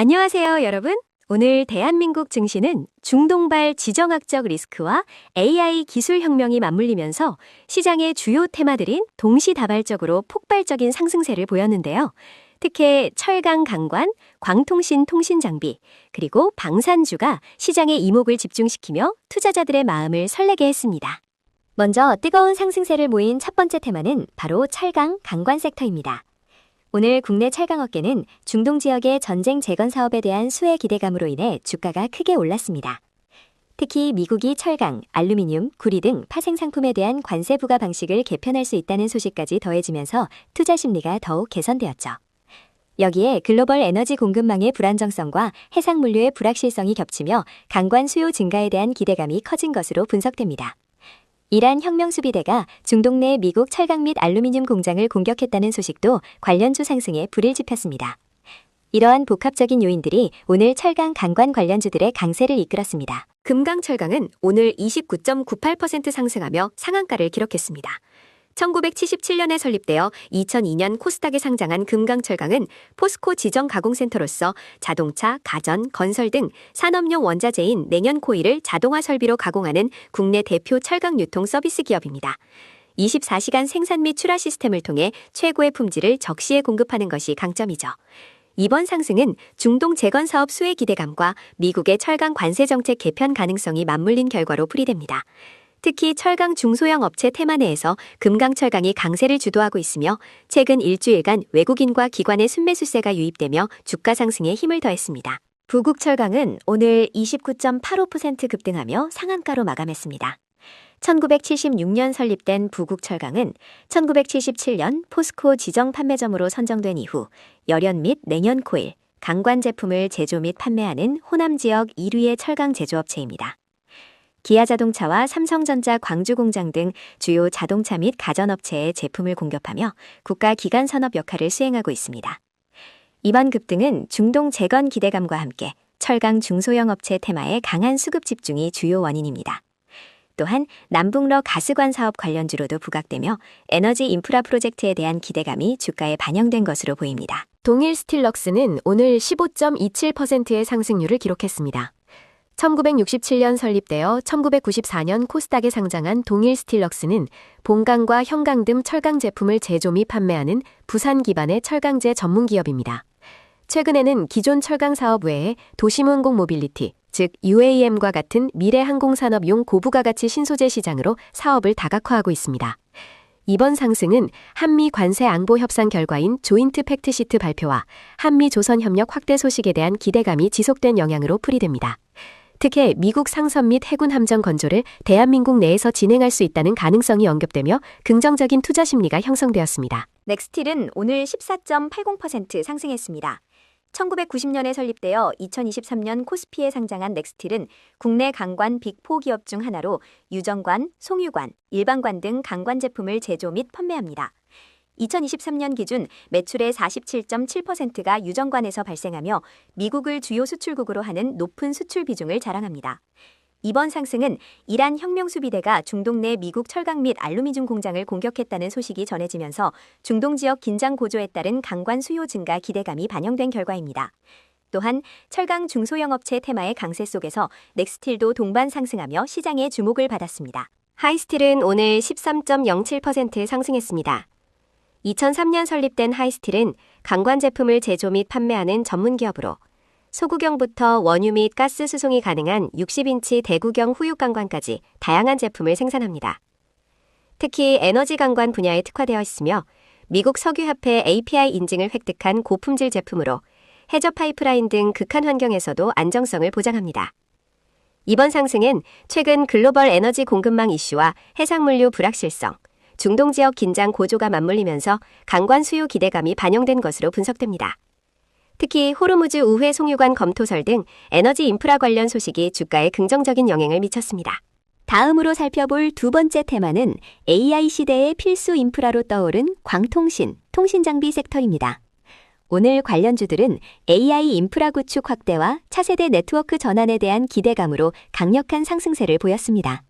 안녕하세요, 여러분. 오늘 대한민국 증시는 중동발 지정학적 리스크와 AI 기술 혁명이 맞물리면서 시장의 주요 테마들인 동시다발적으로 폭발적인 상승세를 보였는데요. 특히 철강 강관, 광통신 통신 장비, 그리고 방산주가 시장의 이목을 집중시키며 투자자들의 마음을 설레게 했습니다. 먼저 뜨거운 상승세를 모인 첫 번째 테마는 바로 철강 강관 섹터입니다. 오늘 국내 철강업계는 중동 지역의 전쟁 재건 사업에 대한 수혜 기대감으로 인해 주가가 크게 올랐습니다. 특히 미국이 철강, 알루미늄, 구리 등 파생 상품에 대한 관세 부과 방식을 개편할 수 있다는 소식까지 더해지면서 투자 심리가 더욱 개선되었죠. 여기에 글로벌 에너지 공급망의 불안정성과 해상물류의 불확실성이 겹치며 강관 수요 증가에 대한 기대감이 커진 것으로 분석됩니다. 이란 혁명수비대가 중동 내 미국 철강 및 알루미늄 공장을 공격했다는 소식도 관련주 상승에 불을 지폈습니다. 이러한 복합적인 요인들이 오늘 철강 강관 관련주들의 강세를 이끌었습니다. 금강철강은 오늘 29.98% 상승하며 상한가를 기록했습니다. 1977년에 설립되어 2002년 코스닥에 상장한 금강철강은 포스코 지정 가공센터로서 자동차, 가전, 건설 등 산업용 원자재인 냉연코일을 자동화 설비로 가공하는 국내 대표 철강 유통 서비스 기업입니다. 24시간 생산 및 출하 시스템을 통해 최고의 품질을 적시에 공급하는 것이 강점이죠. 이번 상승은 중동 재건 사업 수혜 기대감과 미국의 철강 관세 정책 개편 가능성이 맞물린 결과로 풀이됩니다. 특히 철강 중소형 업체 테마 내에서 금강철강이 강세를 주도하고 있으며 최근 일주일간 외국인과 기관의 순매수세가 유입되며 주가 상승에 힘을 더했습니다. 부국철강은 오늘 29.85% 급등하며 상한가로 마감했습니다. 1976년 설립된 부국철강은 1977년 포스코 지정 판매점으로 선정된 이후 열연 및 냉연코일, 강관 제품을 제조 및 판매하는 호남 지역 1위의 철강 제조업체입니다. 기아자동차와 삼성전자 광주공장 등 주요 자동차 및 가전업체의 제품을 공급하며 국가 기간 산업 역할을 수행하고 있습니다. 이번 급등은 중동 재건 기대감과 함께 철강 중소형 업체 테마의 강한 수급 집중이 주요 원인입니다. 또한 남북러 가스관 사업 관련주로도 부각되며 에너지 인프라 프로젝트에 대한 기대감이 주가에 반영된 것으로 보입니다. 동일스틸럭스는 오늘 15.27%의 상승률을 기록했습니다. 1967년 설립되어 1994년 코스닥에 상장한 동일스틸럭스는 본강과 현강등 철강 제품을 제조 및 판매하는 부산 기반의 철강제 전문 기업입니다. 최근에는 기존 철강 사업 외에 도심운공 모빌리티, 즉 UAM과 같은 미래 항공산업용 고부가가치 신소재 시장으로 사업을 다각화하고 있습니다. 이번 상승은 한미 관세 앙보 협상 결과인 조인트 팩트시트 발표와 한미 조선 협력 확대 소식에 대한 기대감이 지속된 영향으로 풀이됩니다. 특히 미국 상선 및 해군 함정 건조를 대한민국 내에서 진행할 수 있다는 가능성이 언급되며 긍정적인 투자 심리가 형성되었습니다. 넥스틸은 오늘 14.80% 상승했습니다. 1990년에 설립되어 2023년 코스피에 상장한 넥스틸은 국내 강관 빅4 기업 중 하나로 유정관, 송유관, 일반관 등 강관 제품을 제조 및 판매합니다. 2023년 기준 매출의 47.7%가 유정관에서 발생하며 미국을 주요 수출국으로 하는 높은 수출 비중을 자랑합니다. 이번 상승은 이란 혁명수비대가 중동 내 미국 철강 및 알루미늄 공장을 공격했다는 소식이 전해지면서 중동 지역 긴장 고조에 따른 강관 수요 증가 기대감이 반영된 결과입니다. 또한 철강 중소형 업체 테마의 강세 속에서 넥스틸도 동반 상승하며 시장의 주목을 받았습니다. 하이스틸은 오늘 13.07% 상승했습니다. 2003년 설립된 하이스틸은 강관 제품을 제조 및 판매하는 전문 기업으로 소구경부터 원유 및 가스 수송이 가능한 60인치 대구경 후육 강관까지 다양한 제품을 생산합니다. 특히 에너지 강관 분야에 특화되어 있으며 미국 석유협회 API 인증을 획득한 고품질 제품으로 해저 파이프라인 등 극한 환경에서도 안정성을 보장합니다. 이번 상승은 최근 글로벌 에너지 공급망 이슈와 해상물류 불확실성, 중동 지역 긴장 고조가 맞물리면서 강관 수요 기대감이 반영된 것으로 분석됩니다. 특히 호르무즈 우회 송유관 검토설 등 에너지 인프라 관련 소식이 주가에 긍정적인 영향을 미쳤습니다. 다음으로 살펴볼 두 번째 테마는 AI 시대의 필수 인프라로 떠오른 광통신, 통신장비 섹터입니다. 오늘 관련주들은 AI 인프라 구축 확대와 차세대 네트워크 전환에 대한 기대감으로 강력한 상승세를 보였습니다.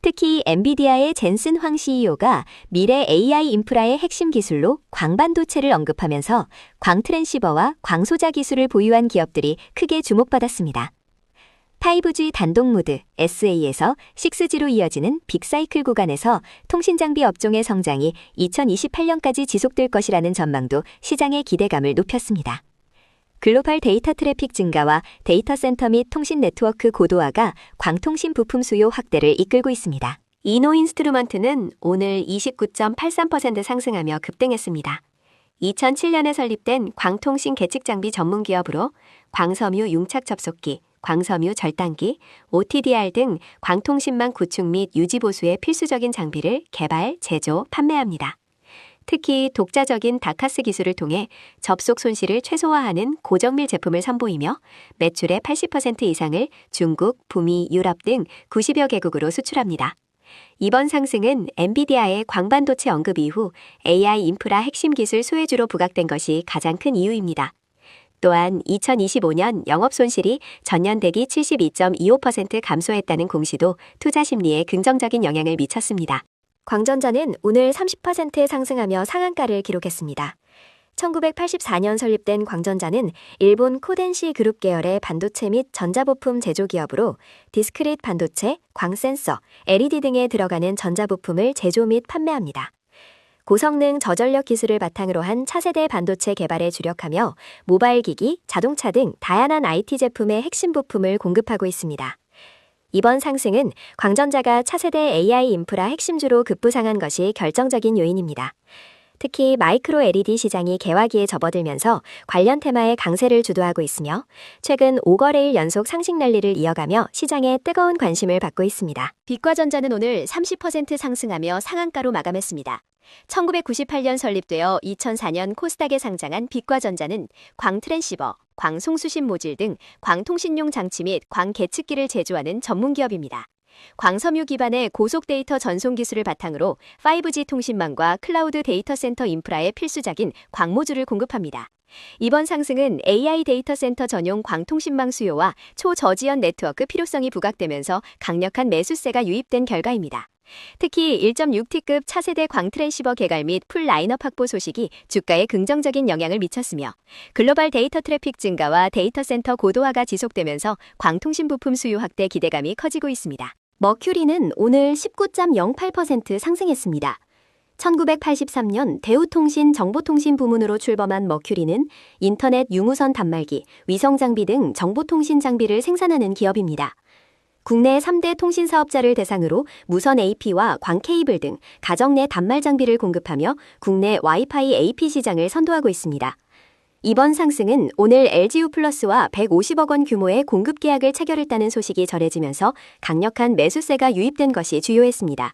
특히 엔비디아의 젠슨 황 CEO가 미래 AI 인프라의 핵심 기술로 광반도체를 언급하면서 광트랜시버와 광소자 기술을 보유한 기업들이 크게 주목받았습니다. 5G 단독 모드 SA에서 6G로 이어지는 빅사이클 구간에서 통신장비 업종의 성장이 2028년까지 지속될 것이라는 전망도 시장의 기대감을 높였습니다. 글로벌 데이터 트래픽 증가와 데이터 센터 및 통신 네트워크 고도화가 광통신 부품 수요 확대를 이끌고 있습니다. 이노인스트루먼트는 오늘 29.83% 상승하며 급등했습니다. 2007년에 설립된 광통신 계측 장비 전문 기업으로 광섬유 융착 접속기, 광섬유 절단기, OTDR 등 광통신망 구축 및 유지 보수의 필수적인 장비를 개발, 제조, 판매합니다. 특히 독자적인 다카스 기술을 통해 접속 손실을 최소화하는 고정밀 제품을 선보이며 매출의 80% 이상을 중국, 북미, 유럽 등 90여 개국으로 수출합니다. 이번 상승은 엔비디아의 광반도체 언급 이후 AI 인프라 핵심 기술 소외주로 부각된 것이 가장 큰 이유입니다. 또한 2025년 영업손실이 전년 대비 72.25% 감소했다는 공시도 투자 심리에 긍정적인 영향을 미쳤습니다. 광전자는 오늘 30% 상승하며 상한가를 기록했습니다. 1984년 설립된 광전자는 일본 코덴시 그룹 계열의 반도체 및 전자부품 제조기업으로 디스크릿 반도체, 광센서, LED 등에 들어가는 전자부품을 제조 및 판매합니다. 고성능 저전력 기술을 바탕으로 한 차세대 반도체 개발에 주력하며 모바일 기기, 자동차 등 다양한 IT 제품의 핵심 부품을 공급하고 있습니다. 이번 상승은 광전자가 차세대 AI 인프라 핵심주로 급부상한 것이 결정적인 요인입니다. 특히 마이크로 LED 시장이 개화기에 접어들면서 관련 테마의 강세를 주도하고 있으며 최근 5거래일 연속 상승 랠리를 이어가며 시장에 뜨거운 관심을 받고 있습니다. 빛과전자는 오늘 30% 상승하며 상한가로 마감했습니다. 1998년 설립되어 2004년 코스닥에 상장한 빛과전자는 광트랜시버, 광송수신 모듈 등 광통신용 장치 및 광계측기를 제조하는 전문기업입니다. 광섬유 기반의 고속 데이터 전송 기술을 바탕으로 5G 통신망과 클라우드 데이터 센터 인프라의 필수적인 광모듈을 공급합니다. 이번 상승은 AI 데이터 센터 전용 광통신망 수요와 초저지연 네트워크 필요성이 부각되면서 강력한 매수세가 유입된 결과입니다. 특히 1.6T급 차세대 광트랜시버 개발 및 풀 라인업 확보 소식이 주가에 긍정적인 영향을 미쳤으며 글로벌 데이터 트래픽 증가와 데이터 센터 고도화가 지속되면서 광통신 부품 수요 확대 기대감이 커지고 있습니다. 머큐리는 오늘 19.08% 상승했습니다. 1983년 대우통신 정보통신 부문으로 출범한 머큐리는 인터넷 유무선 단말기, 위성장비 등 정보통신 장비를 생산하는 기업입니다. 국내 3대 통신사업자를 대상으로 무선 AP와 광 케이블 등 가정 내 단말 장비를 공급하며 국내 와이파이 AP 시장을 선도하고 있습니다. 이번 상승은 오늘 LGU 플러스와 150억 원 규모의 공급 계약을 체결했다는 소식이 전해지면서 강력한 매수세가 유입된 것이 주요했습니다.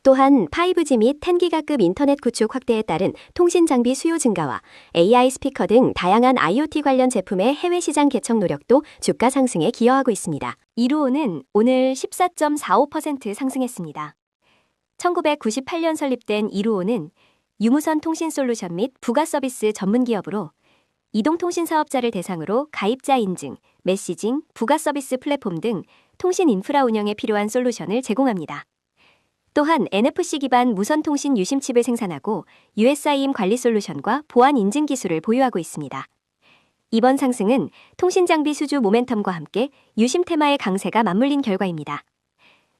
또한 5G 및 10기가급 인터넷 구축 확대에 따른 통신 장비 수요 증가와 AI 스피커 등 다양한 IoT 관련 제품의 해외 시장 개척 노력도 주가 상승에 기여하고 있습니다. 이루오는 오늘 14.45% 상승했습니다. 1998년 설립된 이루오는 유무선 통신 솔루션 및 부가 서비스 전문 기업으로 이동통신 사업자를 대상으로 가입자 인증, 메시징, 부가 서비스 플랫폼 등 통신 인프라 운영에 필요한 솔루션을 제공합니다. 또한 NFC 기반 무선통신 유심칩을 생산하고 USIM 관리 솔루션과 보안 인증 기술을 보유하고 있습니다. 이번 상승은 통신장비 수주 모멘텀과 함께 유심 테마의 강세가 맞물린 결과입니다.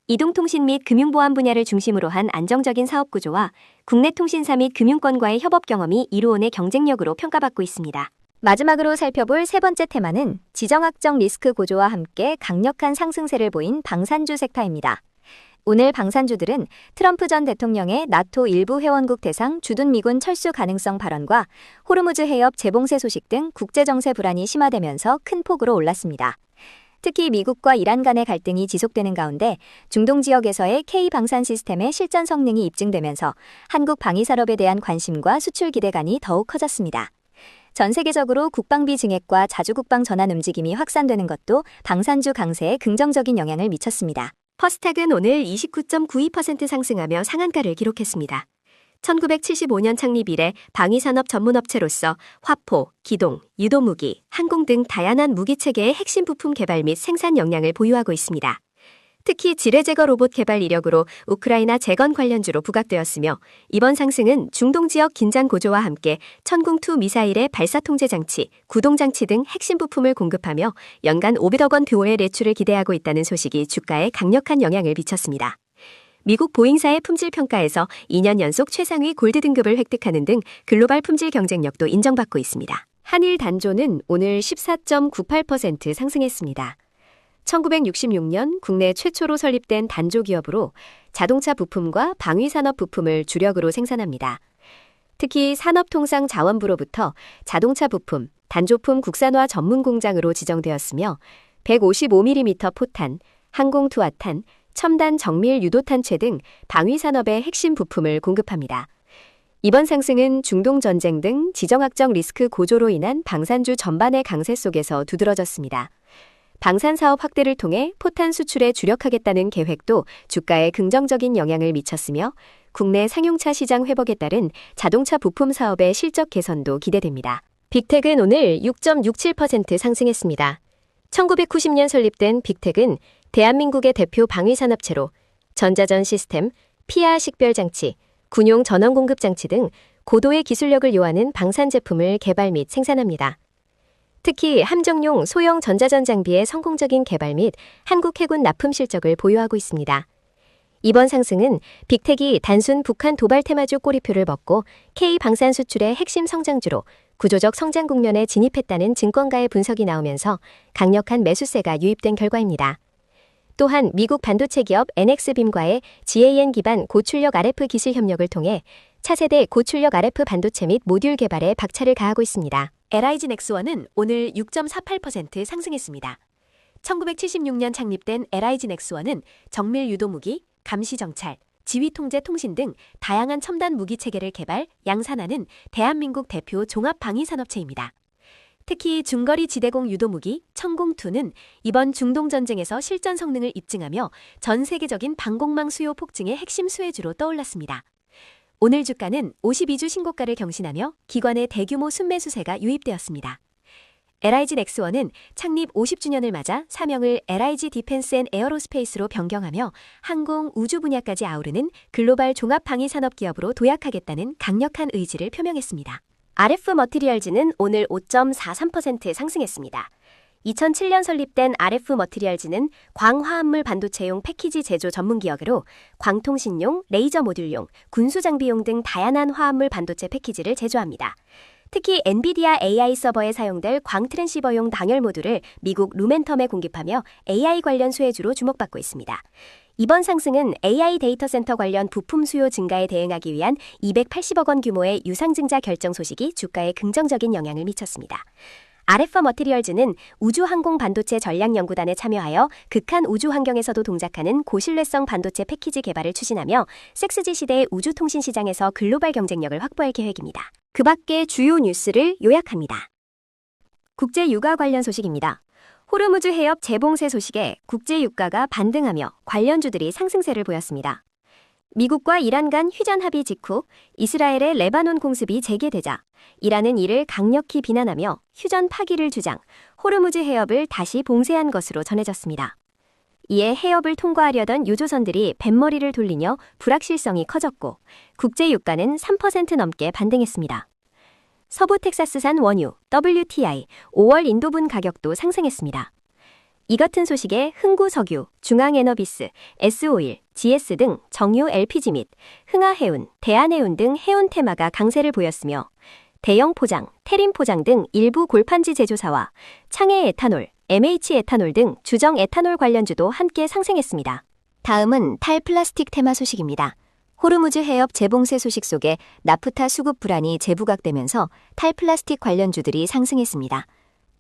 이동통신 및 금융보안 분야를 중심으로 한 안정적인 사업 구조와 국내 통신사 및 금융권과의 협업 경험이 이루온의 경쟁력으로 평가받고 있습니다. 마지막으로 살펴볼 세 번째 테마는 지정학적 리스크 고조와 함께 강력한 상승세를 보인 방산주 섹터입니다. 오늘 방산주들은 트럼프 전 대통령의 나토 일부 회원국 대상 주둔 미군 철수 가능성 발언과 호르무즈 해협 재봉쇄 소식 등 국제정세 불안이 심화되면서 큰 폭으로 올랐습니다. 특히 미국과 이란 간의 갈등이 지속되는 가운데 중동 지역에서의 K-방산 시스템의 실전 성능이 입증되면서 한국 방위산업에 대한 관심과 수출 기대감이 더욱 커졌습니다. 전 세계적으로 국방비 증액과 자주국방 전환 움직임이 확산되는 것도 방산주 강세에 긍정적인 영향을 미쳤습니다. 퍼스탁은 오늘 29.92% 상승하며 상한가를 기록했습니다. 1975년 창립 이래 방위산업 전문업체로서 화포, 기동, 유도무기, 항공 등 다양한 무기체계의 핵심 부품 개발 및 생산 역량을 보유하고 있습니다. 특히 지뢰 제거 로봇 개발 이력으로 우크라이나 재건 관련주로 부각되었으며 이번 상승은 중동 지역 긴장 고조와 함께 천궁2 미사일의 발사 통제 장치, 구동 장치 등 핵심 부품을 공급하며 연간 500억 원 규모의 매출을 기대하고 있다는 소식이 주가에 강력한 영향을 미쳤습니다. 미국 보잉사의 품질 평가에서 2년 연속 최상위 골드 등급을 획득하는 등 글로벌 품질 경쟁력도 인정받고 있습니다. 한일 단조는 오늘 14.98% 상승했습니다. 1966년 국내 최초로 설립된 단조 기업으로 자동차 부품과 방위산업 부품을 주력으로 생산합니다. 특히 산업통상자원부로부터 자동차 부품, 단조품 국산화 전문 공장으로 지정되었으며 155mm 포탄, 항공투하탄, 첨단 정밀 유도탄체 등 방위산업의 핵심 부품을 공급합니다. 이번 상승은 중동 전쟁 등 지정학적 리스크 고조로 인한 방산주 전반의 강세 속에서 두드러졌습니다. 방산사업 확대를 통해 포탄 수출에 주력하겠다는 계획도 주가에 긍정적인 영향을 미쳤으며 국내 상용차 시장 회복에 따른 자동차 부품 사업의 실적 개선도 기대됩니다. 빅텍은 오늘 6.67% 상승했습니다. 1990년 설립된 빅텍은 대한민국의 대표 방위산업체로 전자전 시스템, PR 식별장치, 군용 전원 공급 장치 등 고도의 기술력을 요하는 방산 제품을 개발 및 생산합니다. 특히 함정용 소형 전자전 장비의 성공적인 개발 및 한국 해군 납품 실적을 보유하고 있습니다. 이번 상승은 빅텍이 단순 북한 도발 테마주 꼬리표를 먹고 K-방산 수출의 핵심 성장주로 구조적 성장 국면에 진입했다는 증권가의 분석이 나오면서 강력한 매수세가 유입된 결과입니다. 또한 미국 반도체 기업 NX빔과의 GaN 기반 고출력 RF 기술 협력을 통해 차세대 고출력 RF 반도체 및 모듈 개발에 박차를 가하고 있습니다. LIG 넥스원은 오늘 6.48% 상승했습니다. 1976년 창립된 LIG 넥스원은 정밀 유도 무기, 감시 정찰, 지휘 통제 통신 등 다양한 첨단 무기 체계를 개발, 양산하는 대한민국 대표 종합 방위 산업체입니다. 특히 중거리 지대공 유도 무기 천궁2는 이번 중동 전쟁에서 실전 성능을 입증하며 전 세계적인 방공망 수요 폭증의 핵심 수혜주로 떠올랐습니다. 오늘 주가는 52주 신고가를 경신하며 기관의 대규모 순매수세가 유입되었습니다. LIG 넥스원은 창립 50주년을 맞아 사명을 LIG 디펜스 앤 에어로스페이스로 변경하며 항공, 우주 분야까지 아우르는 글로벌 종합 방위 산업 기업으로 도약하겠다는 강력한 의지를 표명했습니다. RF 머티리얼즈는 오늘 5.43% 상승했습니다. 2007년 설립된 RF 머티리얼즈는 광화합물 반도체용 패키지 제조 전문 기업으로 광통신용, 레이저 모듈용, 군수 장비용 등 다양한 화합물 반도체 패키지를 제조합니다. 특히 엔비디아 AI 서버에 사용될 광트랜시버용 방열 모듈을 미국 루멘텀에 공급하며 AI 관련 수혜주로 주목받고 있습니다. 이번 상승은 AI 데이터 센터 관련 부품 수요 증가에 대응하기 위한 280억 원 규모의 유상증자 결정 소식이 주가에 긍정적인 영향을 미쳤습니다. RF 머티리얼즈는 우주항공 반도체 전략연구단에 참여하여 극한 우주 환경에서도 동작하는 고신뢰성 반도체 패키지 개발을 추진하며 6G 시대의 우주통신 시장에서 글로벌 경쟁력을 확보할 계획입니다. 그 밖의 주요 뉴스를 요약합니다. 국제유가 관련 소식입니다. 호르무즈 해협 재봉쇄 소식에 국제유가가 반등하며 관련주들이 상승세를 보였습니다. 미국과 이란 간 휴전 합의 직후 이스라엘의 레바논 공습이 재개되자 이란은 이를 강력히 비난하며 휴전 파기를 주장, 호르무즈 해협을 다시 봉쇄한 것으로 전해졌습니다. 이에 해협을 통과하려던 유조선들이 뱃머리를 돌리며 불확실성이 커졌고 국제유가는 3% 넘게 반등했습니다. 서부 텍사스산 원유, WTI, 5월 인도분 가격도 상승했습니다. 이 같은 소식에 흥구석유, 중앙에너비스, S오일, GS 등 정유 LPG 및 흥하해운, 대한해운 등 해운 테마가 강세를 보였으며 대형 포장, 태림 포장 등 일부 골판지 제조사와 창해 에탄올, MH 에탄올 등 주정 에탄올 관련주도 함께 상승했습니다. 다음은 탈플라스틱 테마 소식입니다. 호르무즈 해협 재봉쇄 소식 속에 나프타 수급 불안이 재부각되면서 탈플라스틱 관련주들이 상승했습니다.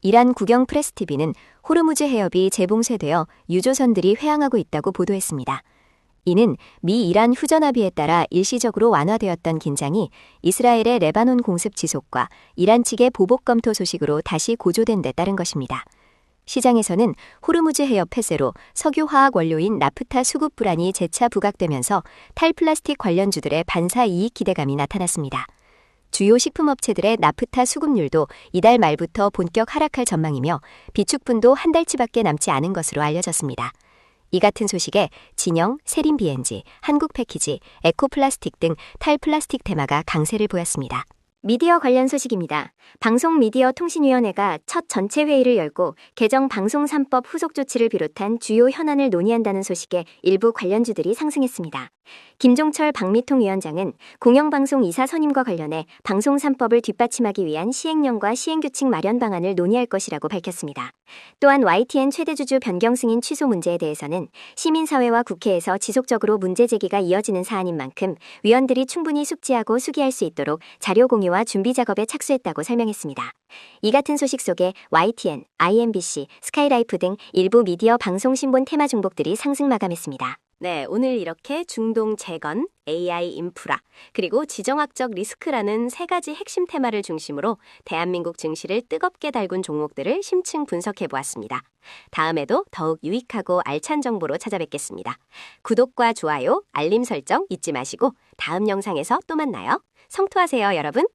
이란 국영 프레스TV는 호르무즈 해협이 재봉쇄되어 유조선들이 회항하고 있다고 보도했습니다. 이는 미 이란 휴전 합의에 따라 일시적으로 완화되었던 긴장이 이스라엘의 레바논 공습 지속과 이란 측의 보복 검토 소식으로 다시 고조된 데 따른 것입니다. 시장에서는 호르무즈 해협 폐쇄로 석유화학 원료인 나프타 수급 불안이 재차 부각되면서 탈플라스틱 관련주들의 반사 이익 기대감이 나타났습니다. 주요 식품업체들의 나프타 수급률도 이달 말부터 본격 하락할 전망이며 비축분도 한 달치밖에 남지 않은 것으로 알려졌습니다. 이 같은 소식에 진영, 세린 BNG, 한국 패키지, 에코플라스틱 등 탈플라스틱 테마가 강세를 보였습니다. 미디어 관련 소식입니다. 방송미디어통신위원회가 첫 전체 회의를 열고 개정 방송 3법 후속 조치를 비롯한 주요 현안을 논의한다는 소식에 일부 관련주들이 상승했습니다. 김종철 방미통 위원장은 공영방송 이사 선임과 관련해 방송 3법을 뒷받침하기 위한 시행령과 시행규칙 마련 방안을 논의할 것이라고 밝혔습니다. 또한 YTN 최대주주 변경 승인 취소 문제에 대해서는 시민사회와 국회에서 지속적으로 문제 제기가 이어지는 사안인 만큼 위원들이 충분히 숙지하고 수기할 수 있도록 자료 공유와 준비 작업에 착수했다고 설명했습니다. 이 같은 소식 속에 YTN, IMBC, 스카이라이프 등 일부 미디어 방송 신본 테마 종목들이 상승 마감했습니다. 네, 오늘 이렇게 중동 재건, AI 인프라, 그리고 지정학적 리스크라는 세 가지 핵심 테마를 중심으로 대한민국 증시를 뜨겁게 달군 종목들을 심층 분석해 보았습니다. 다음에도 더욱 유익하고 알찬 정보로 찾아뵙겠습니다. 구독과 좋아요, 알림 설정 잊지 마시고 다음 영상에서 또 만나요. 성투하세요, 여러분.